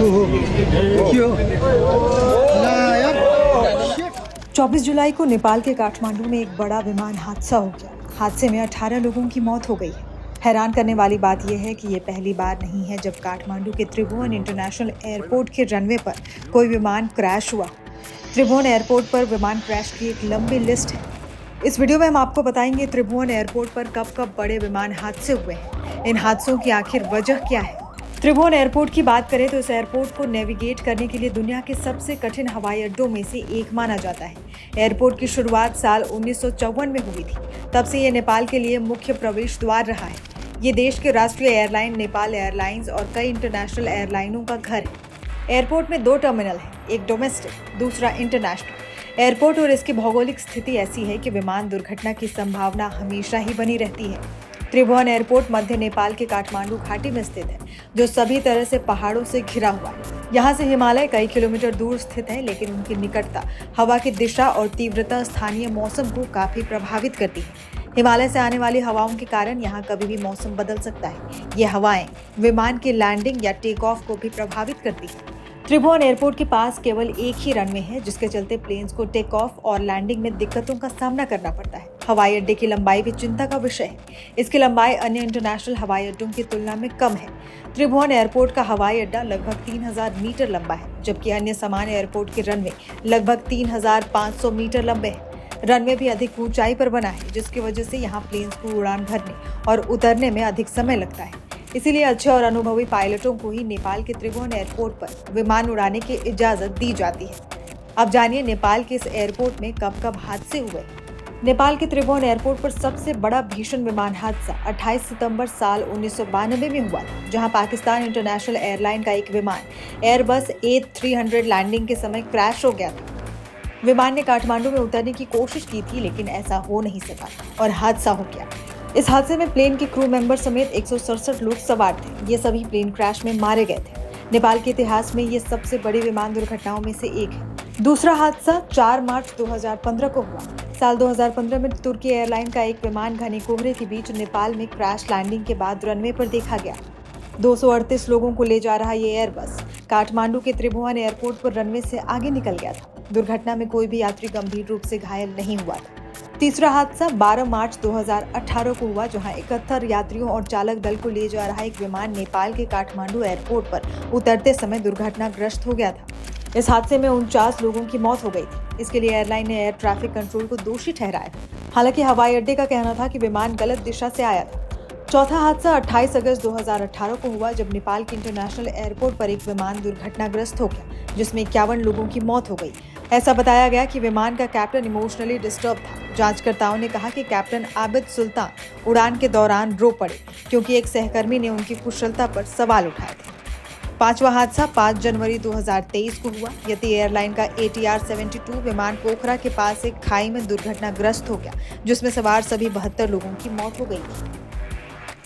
क्यों? ना यार, shit. 24 जुलाई को नेपाल के काठमांडू में एक बड़ा विमान हादसा हो गया। हादसे में 18 लोगों की मौत हो गई है। हैरान करने वाली बात यह है कि ये पहली बार नहीं है जब काठमांडू के त्रिभुवन इंटरनेशनल एयरपोर्ट के रनवे पर कोई विमान क्रैश हुआ। त्रिभुवन एयरपोर्ट पर विमान क्रैश की एक लंबी लिस्ट है। इस वीडियो में हम आपको बताएंगे त्रिभुवन एयरपोर्ट पर कब कब बड़े विमान हादसे हुए हैं, इन हादसों की आखिर वजह क्या है। त्रिभुवन एयरपोर्ट की बात करें तो इस एयरपोर्ट को नेविगेट करने के लिए दुनिया के सबसे कठिन हवाई अड्डों में से एक माना जाता है। एयरपोर्ट की शुरुआत साल 1954 में हुई थी। तब से ये नेपाल के लिए मुख्य प्रवेश द्वार रहा है। ये देश के राष्ट्रीय एयरलाइन नेपाल एयरलाइंस और कई इंटरनेशनल एयरलाइनों का घर है। एयरपोर्ट में 2 टर्मिनल हैं, एक डोमेस्टिक, दूसरा इंटरनेशनल। एयरपोर्ट और इसकी भौगोलिक स्थिति ऐसी है कि विमान दुर्घटना की संभावना हमेशा ही बनी रहती है। त्रिभुवन एयरपोर्ट मध्य नेपाल के काठमांडू घाटी में स्थित है, जो सभी तरह से पहाड़ों से घिरा हुआ है। यहाँ से हिमालय कई किलोमीटर दूर स्थित है, लेकिन उनकी निकटता, हवा की दिशा और तीव्रता स्थानीय मौसम को काफी प्रभावित करती है। हिमालय से आने वाली हवाओं के कारण यहाँ कभी भी मौसम बदल सकता है। ये हवाएं विमान की लैंडिंग या टेक ऑफ को भी प्रभावित करती है। त्रिभुवन एयरपोर्ट के पास केवल एक ही रनवे है, जिसके चलते प्लेन्स को टेक ऑफ और लैंडिंग में दिक्कतों का सामना करना पड़ता है। हवाई अड्डे की लंबाई भी चिंता का विषय है। इसकी लंबाई अन्य इंटरनेशनल हवाई अड्डों की तुलना में कम है। त्रिभुवन एयरपोर्ट का हवाई अड्डा लगभग 3000 मीटर लंबा है, जबकि अन्य समान एयरपोर्ट के रनवे लगभग 3500 मीटर लंबे हैं। रनवे भी अधिक ऊंचाई पर बना है, जिसकी वजह से यहाँ प्लेन्स को उड़ान भरने और उतरने में अधिक समय लगता है। इसीलिए अच्छे और अनुभवी पायलटों को ही नेपाल के त्रिभुवन एयरपोर्ट पर विमान उड़ाने की इजाजत दी जाती है। अब जानिए नेपाल के इस एयरपोर्ट में कब कब हादसे हुए। नेपाल के त्रिभुवन एयरपोर्ट पर सबसे बड़ा भीषण विमान हादसा 28 सितंबर साल 1992 में हुआ था, जहां पाकिस्तान इंटरनेशनल एयरलाइन का एक विमान एयरबस A300 लैंडिंग के समय क्रैश हो गया था। विमान ने काठमांडू में उतरने की कोशिश की थी, लेकिन ऐसा हो नहीं सका और हादसा हो गया। इस हादसे में प्लेन के क्रू मेंबर समेत 167 लोग सवार थे। ये सभी प्लेन क्रैश में मारे गए थे। नेपाल के इतिहास में ये सबसे बड़ी विमान दुर्घटनाओं में से एक है। दूसरा हादसा 4 मार्च 2015 को हुआ। साल 2015 में तुर्की एयरलाइन का एक विमान घने कोहरे के बीच नेपाल में क्रैश लैंडिंग के बाद रनवे पर देखा गया। 238 लोगों को ले जा रहा ये एयरबस काठमांडू के त्रिभुवन एयरपोर्ट पर रनवे से आगे निकल गया था। दुर्घटना में कोई भी यात्री गंभीर रूप से घायल नहीं हुआ था। तीसरा हादसा 12 मार्च 2018 को हुआ, जहां 71 यात्रियों और चालक दल को ले जा रहा एक विमान नेपाल के काठमांडू एयरपोर्ट पर उतरते समय दुर्घटनाग्रस्त हो गया था। इस हादसे में 49 लोगों की मौत हो गई थी। इसके लिए एयरलाइन ने एयर ट्रैफिक कंट्रोल को दोषी ठहराया था। हालांकि हवाई अड्डे का कहना था कि विमान गलत दिशा से आया था। चौथा हादसा 28 अगस्त 2018 को हुआ, जब नेपाल के इंटरनेशनल एयरपोर्ट पर एक विमान दुर्घटनाग्रस्त हो गया, जिसमें 51 लोगों की मौत हो गई। ऐसा बताया गया कि विमान का कैप्टन इमोशनली डिस्टर्ब था। जांचकर्ताओं ने कहा कि कैप्टन आबिद सुल्तान उड़ान के दौरान रो पड़े, क्योंकि एक सहकर्मी ने उनकी कुशलता पर सवाल उठाए थे। पांचवा हादसा 5 जनवरी 2023 को हुआ। यति एयरलाइन का ATR 72 विमान पोखरा के पास एक खाई में दुर्घटनाग्रस्त हो गया, जिसमें सवार सभी 72 लोगों की मौत हो गई।